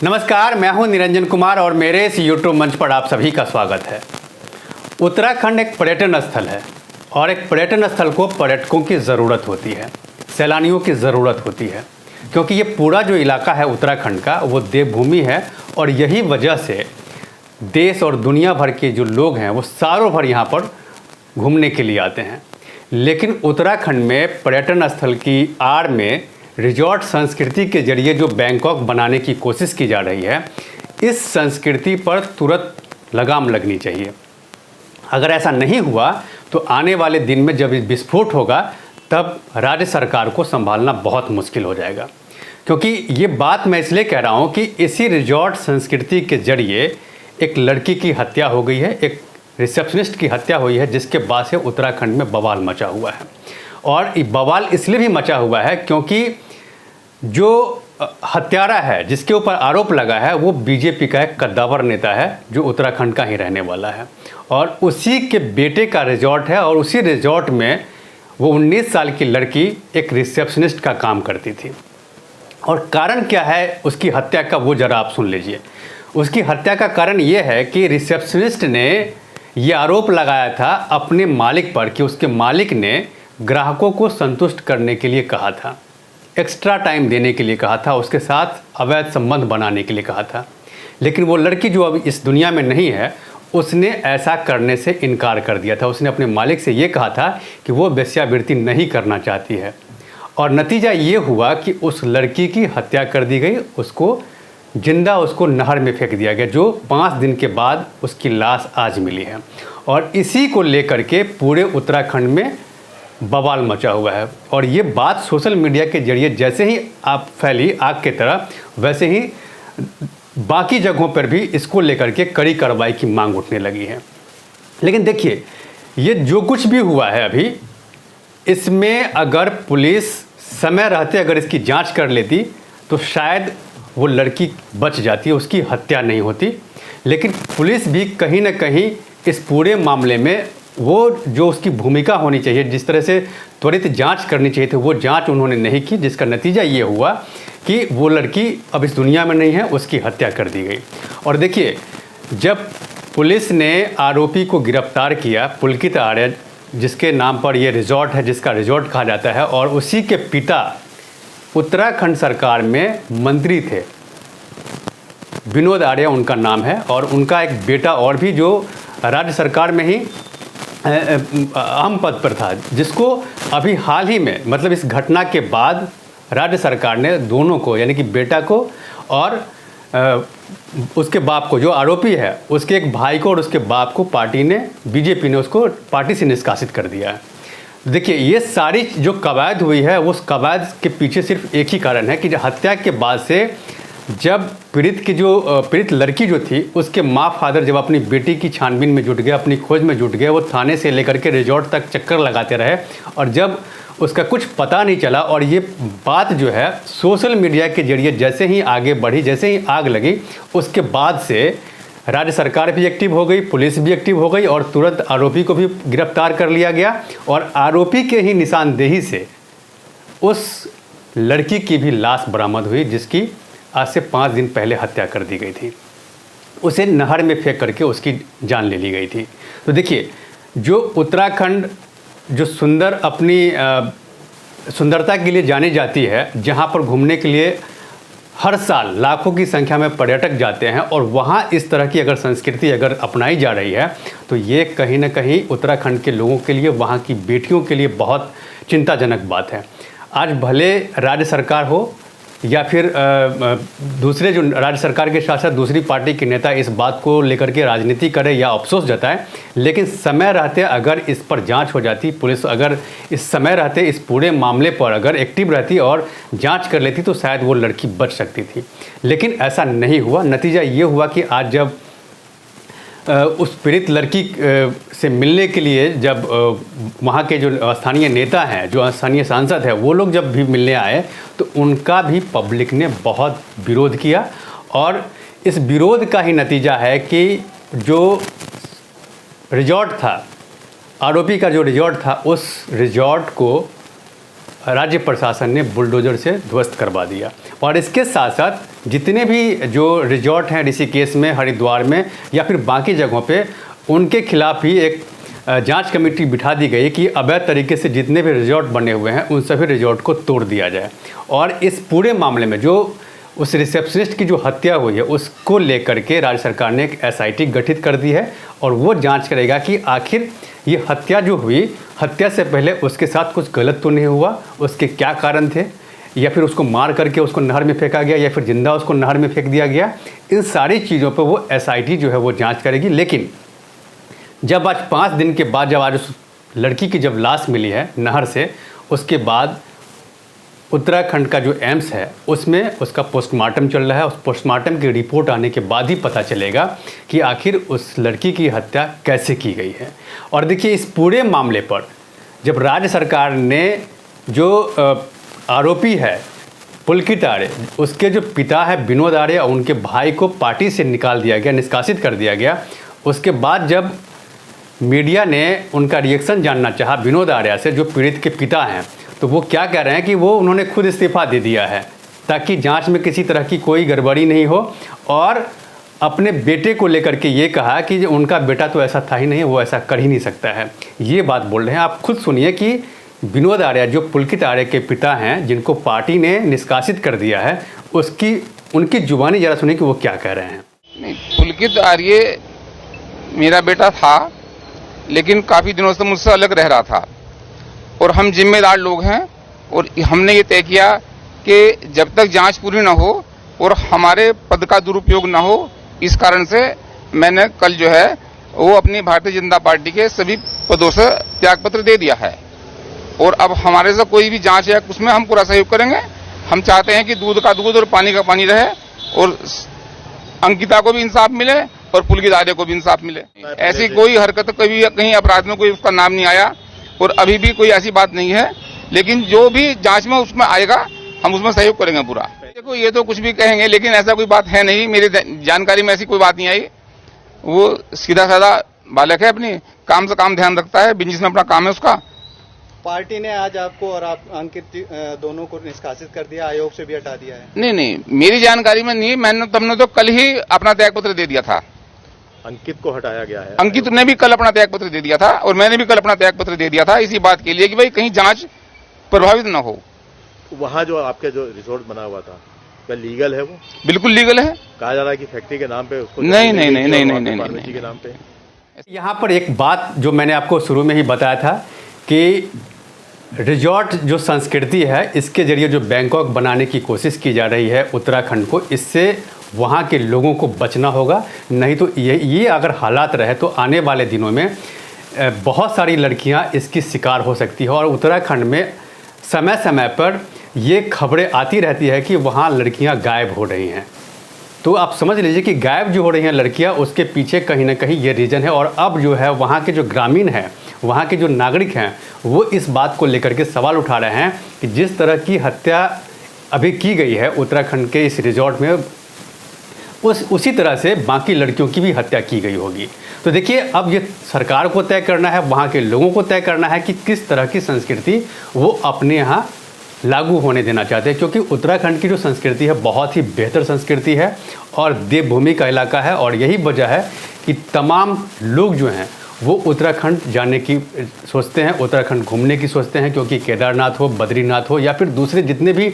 नमस्कार, मैं हूं निरंजन कुमार और मेरे इस यूट्यूब मंच पर आप सभी का स्वागत है। उत्तराखंड एक पर्यटन स्थल है और एक पर्यटन स्थल को पर्यटकों की ज़रूरत होती है, सैलानियों की ज़रूरत होती है, क्योंकि ये पूरा जो इलाका है उत्तराखंड का वो देवभूमि है और यही वजह से देश और दुनिया भर के जो लोग हैं वो सालों भर यहाँ पर घूमने के लिए आते हैं। लेकिन उत्तराखंड में पर्यटन स्थल की आड़ में रिजॉर्ट संस्कृति के जरिए जो बैंकॉक बनाने की कोशिश की जा रही है, इस संस्कृति पर तुरंत लगाम लगनी चाहिए। अगर ऐसा नहीं हुआ तो आने वाले दिन में जब विस्फोट होगा तब राज्य सरकार को संभालना बहुत मुश्किल हो जाएगा। क्योंकि ये बात मैं इसलिए कह रहा हूँ कि इसी रिजॉर्ट संस्कृति के जरिए एक लड़की की हत्या हो गई है, एक रिसेप्शनिस्ट की हत्या हुई है, जिसके बाद से उत्तराखंड में बवाल मचा हुआ है। और ये बवाल इसलिए भी मचा हुआ है क्योंकि जो हत्यारा है, जिसके ऊपर आरोप लगा है, वो बीजेपी का एक कद्दावर नेता है जो उत्तराखंड का ही रहने वाला है और उसी के बेटे का रिजॉर्ट है। और उसी रिजॉर्ट में वो 19 साल की लड़की एक रिसेप्शनिस्ट का काम करती थी। और कारण क्या है उसकी हत्या का, वो ज़रा आप सुन लीजिए। उसकी हत्या का कारण ये है कि रिसेप्शनिस्ट ने ये आरोप लगाया था अपने मालिक पर कि उसके मालिक ने ग्राहकों को संतुष्ट करने के लिए कहा था, एक्स्ट्रा टाइम देने के लिए कहा था, उसके साथ अवैध संबंध बनाने के लिए कहा था। लेकिन वो लड़की जो अब इस दुनिया में नहीं है, उसने ऐसा करने से इनकार कर दिया था। उसने अपने मालिक से ये कहा था कि वो वेश्यावृत्ति नहीं करना चाहती है। और नतीजा ये हुआ कि उस लड़की की हत्या कर दी गई, उसको जिंदा उसको नहर में फेंक दिया गया, जो 5 दिन के बाद उसकी लाश आज मिली है। और इसी को लेकर के पूरे उत्तराखंड में बवाल मचा हुआ है। और ये बात सोशल मीडिया के जरिए जैसे ही आप फैली आग की तरह, वैसे ही बाकी जगहों पर भी इसको लेकर के कड़ी कार्रवाई की मांग उठने लगी है। लेकिन देखिए, ये जो कुछ भी हुआ है अभी, इसमें अगर पुलिस समय रहते अगर इसकी जांच कर लेती तो शायद वो लड़की बच जाती, उसकी हत्या नहीं होती। लेकिन पुलिस भी कहीं ना कहीं इस पूरे मामले में वो जो उसकी भूमिका होनी चाहिए, जिस तरह से त्वरित जांच करनी चाहिए थी, वो जांच उन्होंने नहीं की, जिसका नतीजा ये हुआ कि वो लड़की अब इस दुनिया में नहीं है, उसकी हत्या कर दी गई। और देखिए, जब पुलिस ने आरोपी को गिरफ्तार किया, पुलकित आर्य, जिसके नाम पर ये रिजॉर्ट है, जिसका रिजॉर्ट कहा जाता है, और उसी के पिता उत्तराखंड सरकार में मंत्री थे, विनोद आर्य उनका नाम है, और उनका एक बेटा और भी जो राज्य सरकार में ही अहम पद पर था, जिसको अभी हाल ही में, मतलब इस घटना के बाद राज्य सरकार ने दोनों को, यानी कि बेटा को और उसके बाप को, जो आरोपी है उसके एक भाई को और उसके बाप को, पार्टी ने, बीजेपी ने उसको पार्टी से निष्कासित कर दिया है। देखिए, ये सारी जो कवायद हुई है, उस कवायद के पीछे सिर्फ एक ही कारण है कि हत्या के बाद से जब पीड़ित लड़की जो थी, उसके माँ फादर जब अपनी बेटी की छानबीन में जुट गए, अपनी खोज में जुट गए, वो थाने से लेकर के रिजॉर्ट तक चक्कर लगाते रहे, और जब उसका कुछ पता नहीं चला और ये बात जो है सोशल मीडिया के जरिए जैसे ही आगे बढ़ी, जैसे ही आग लगी, उसके बाद से राज्य सरकार भी एक्टिव हो गई, पुलिस भी एक्टिव हो गई और तुरंत आरोपी को भी गिरफ्तार कर लिया गया। और आरोपी के ही निशानदेही से उस लड़की की भी लाश बरामद हुई, जिसकी आज से 5 दिन पहले हत्या कर दी गई थी। उसे नहर में फेंक करके उसकी जान ले ली गई थी। तो देखिए, जो उत्तराखंड जो अपनी सुंदरता के लिए जानी जाती है, जहाँ पर घूमने के लिए हर साल लाखों की संख्या में पर्यटक जाते हैं, और वहाँ इस तरह की अगर संस्कृति अगर अपनाई जा रही है, तो ये कहीं ना कहीं उत्तराखंड के लोगों के लिए, वहाँ की बेटियों के लिए बहुत चिंताजनक बात है। आज भले राज्य सरकार हो या फिर दूसरे जो राज्य सरकार के साथ साथ दूसरी पार्टी के नेता इस बात को लेकर के राजनीति करे या अफसोस जताए, लेकिन समय रहते अगर इस पर जांच हो जाती, पुलिस अगर इस समय रहते इस पूरे मामले पर अगर एक्टिव रहती और जांच कर लेती, तो शायद वो लड़की बच सकती थी। लेकिन ऐसा नहीं हुआ। नतीजा ये हुआ कि आज जब उस पीड़ित लड़की से मिलने के लिए जब वहाँ के जो स्थानीय नेता हैं, जो स्थानीय सांसद हैं, वो लोग जब भी मिलने आए तो उनका भी पब्लिक ने बहुत विरोध किया। और इस विरोध का ही नतीजा है कि जो रिजॉर्ट था, आरोपी का जो रिजॉर्ट था, उस रिजॉर्ट को राज्य प्रशासन ने बुलडोज़र से ध्वस्त करवा दिया। और इसके साथ साथ जितने भी जो रिजॉर्ट हैं ऋषिकेश में, हरिद्वार में या फिर बाकी जगहों पे, उनके खिलाफ ही एक जांच कमेटी बिठा दी गई कि अवैध तरीके से जितने भी रिजॉर्ट बने हुए हैं उन सभी रिजॉर्ट को तोड़ दिया जाए। और इस पूरे मामले में जो उस रिसेप्शनिस्ट की जो हत्या हुई है उसको लेकर के राज्य सरकार ने एक SIT गठित कर दी है और वो जांच करेगा कि आखिर ये हत्या जो हुई, हत्या से पहले उसके साथ कुछ गलत तो नहीं हुआ, उसके क्या कारण थे, या फिर उसको मार करके उसको नहर में फेंका गया या फिर जिंदा उसको नहर में फेंक दिया गया। इन सारी चीज़ों पर वो SIT जो है वो जांच करेगी। लेकिन जब आज 5 दिन के बाद जब आज उस लड़की की जब लाश मिली है नहर से, उसके बाद उत्तराखंड का जो एम्स है उसमें उसका पोस्टमार्टम चल रहा है। उस पोस्टमार्टम की रिपोर्ट आने के बाद ही पता चलेगा कि आखिर उस लड़की की हत्या कैसे की गई है। और देखिए, इस पूरे मामले पर जब राज्य सरकार ने जो आरोपी है पुलकित आर्य, उसके जो पिता है विनोद आर्य और उनके भाई को पार्टी से निकाल दिया गया, निष्कासित कर दिया गया, उसके बाद जब मीडिया ने उनका रिएक्शन जानना चाहा विनोद आर्य से, जो पीड़ित के पिता हैं, तो वो क्या कह रहे हैं कि वो उन्होंने खुद इस्तीफा दे दिया है ताकि जांच में किसी तरह की कोई गड़बड़ी नहीं हो। और अपने बेटे को लेकर के ये कहा कि उनका बेटा तो ऐसा था ही नहीं, वो ऐसा कर ही नहीं सकता है। ये बात बोल रहे हैं। आप खुद सुनिए कि विनोद आर्य, जो पुलकित आर्य के पिता हैं, जिनको पार्टी ने निष्कासित कर दिया है, उनकी जुबानी ज़रा सुनिए कि वो क्या कह रहे हैं। नहीं, पुलकित आर्य मेरा बेटा था, लेकिन काफ़ी दिनों से मुझसे अलग रह रहा था और हम जिम्मेदार लोग हैं और हमने ये तय किया कि जब तक जांच पूरी ना हो और हमारे पद का दुरुपयोग ना हो, इस कारण से मैंने कल जो है वो अपनी भारतीय जनता पार्टी के सभी पदों से त्यागपत्र दे दिया है। और अब हमारे से कोई भी जांच है उसमें हम पूरा सहयोग करेंगे। हम चाहते हैं कि दूध का दूध और पानी का पानी रहे और अंकिता को भी इंसाफ मिले और पुलकित आर्य को भी इंसाफ मिले। ऐसी कोई हरकत, कभी कहीं अपराध में कोई उसका नाम नहीं आया और अभी भी कोई ऐसी बात नहीं है। लेकिन जो भी जांच में उसमें आएगा हम उसमें सहयोग करेंगे पूरा। देखो, ये तो कुछ भी कहेंगे, लेकिन ऐसा कोई बात है नहीं, मेरी जानकारी में ऐसी कोई बात नहीं आई। वो सीधा साधा बालक है, अपनी काम से काम ध्यान रखता है, बिजनेस में अपना काम है उसका। पार्टी ने आज आपको और आप अंकित दोनों को निष्कासित कर दिया, आयोग से भी हटा दिया है। नहीं, मेरी जानकारी में नहीं। तुमने तो कल ही अपना त्यागपत्र दे दिया था। अंकित को हटाया गया है। अंकित ने भी कल अपना त्यागपत्र दे दिया था और मैंने भी कल अपना त्यागपत्र दे दिया था, इसी बात के लिए कि भाई कहीं जांच प्रभावित न हो। वहाँ जो आपके जो रिजॉर्ट बना हुआ था, क्या लीगल है वो? बिल्कुल लीगल है। कहा जा रहा है कि फैक्ट्री के नाम पे उसको नहीं फार्मेसी के नाम पे। यहाँ पर एक बात जो मैंने आपको शुरू में ही बताया था कि रिजॉर्ट जो संस्कृति है, इसके जरिए जो बैंकॉक बनाने की कोशिश की जा रही है उत्तराखंड को, इससे वहाँ के लोगों को बचना होगा। नहीं तो ये अगर हालात रहे तो आने वाले दिनों में बहुत सारी लड़कियाँ इसकी शिकार हो सकती है। और उत्तराखंड में समय समय पर ये खबरें आती रहती है कि वहाँ लड़कियाँ गायब हो रही हैं। तो आप समझ लीजिए कि गायब जो हो रही हैं लड़कियाँ, उसके पीछे कहीं ना कहीं ये रीज़न है। और अब जो है वहाँ के जो ग्रामीण हैं, वहाँ के जो नागरिक हैं, वो इस बात को लेकर के सवाल उठा रहे हैं कि जिस तरह की हत्या अभी की गई है उत्तराखंड के इस रिजॉर्ट में, उसी तरह से बाकी लड़कियों की भी हत्या की गई होगी। तो देखिए, अब ये सरकार को तय करना है, वहाँ के लोगों को तय करना है कि किस तरह की संस्कृति वो अपने यहाँ लागू होने देना चाहते हैं। क्योंकि उत्तराखंड की जो संस्कृति है बहुत ही बेहतर संस्कृति है और देवभूमि का इलाका है। और यही वजह है कि तमाम लोग जो हैं वो उत्तराखंड जाने की सोचते हैं, उत्तराखंड घूमने की सोचते हैं। क्योंकि केदारनाथ हो, बद्रीनाथ हो या फिर दूसरे जितने भी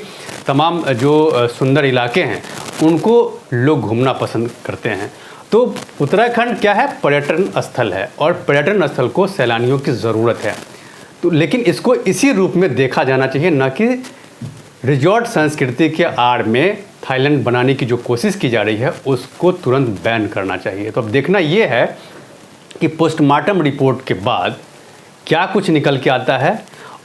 तमाम जो सुंदर इलाके हैं, उनको लोग घूमना पसंद करते हैं। तो उत्तराखंड क्या है? पर्यटन स्थल है और पर्यटन स्थल को सैलानियों की ज़रूरत है। तो लेकिन इसको इसी रूप में देखा जाना चाहिए, न कि रिजॉर्ट संस्कृति के आड़ में थाईलैंड बनाने की जो कोशिश की जा रही है उसको तुरंत बैन करना चाहिए। तो अब देखना ये है कि पोस्टमार्टम रिपोर्ट के बाद क्या कुछ निकल के आता है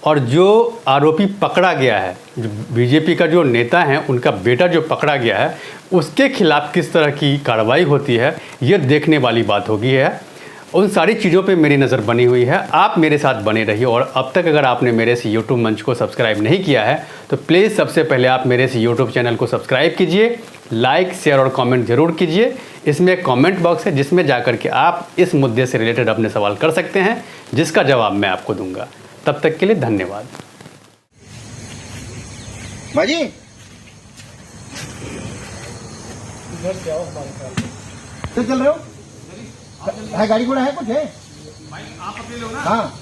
और जो आरोपी पकड़ा गया है, जो बीजेपी का जो नेता है उनका बेटा जो पकड़ा गया है, उसके खिलाफ किस तरह की कार्रवाई होती है, ये देखने वाली बात होगी है। उन सारी चीज़ों पे मेरी नज़र बनी हुई है। आप मेरे साथ बने रहिए और अब तक अगर आपने मेरे इस यूट्यूब मंच को सब्सक्राइब नहीं किया है तो प्लीज़ सबसे पहले आप मेरे इस यूट्यूब चैनल को सब्सक्राइब कीजिए, लाइक शेयर और कमेंट ज़रूर कीजिए। इसमें एक कमेंट बॉक्स है जिसमें जाकर के आप इस मुद्दे से रिलेटेड अपने सवाल कर सकते हैं, जिसका जवाब मैं आपको दूंगा। तब तक के लिए धन्यवाद। भाजी तो चल रहे हो? है गाड़ी घोड़ा है कुछ है? आप अकेले हो ना? हाँ।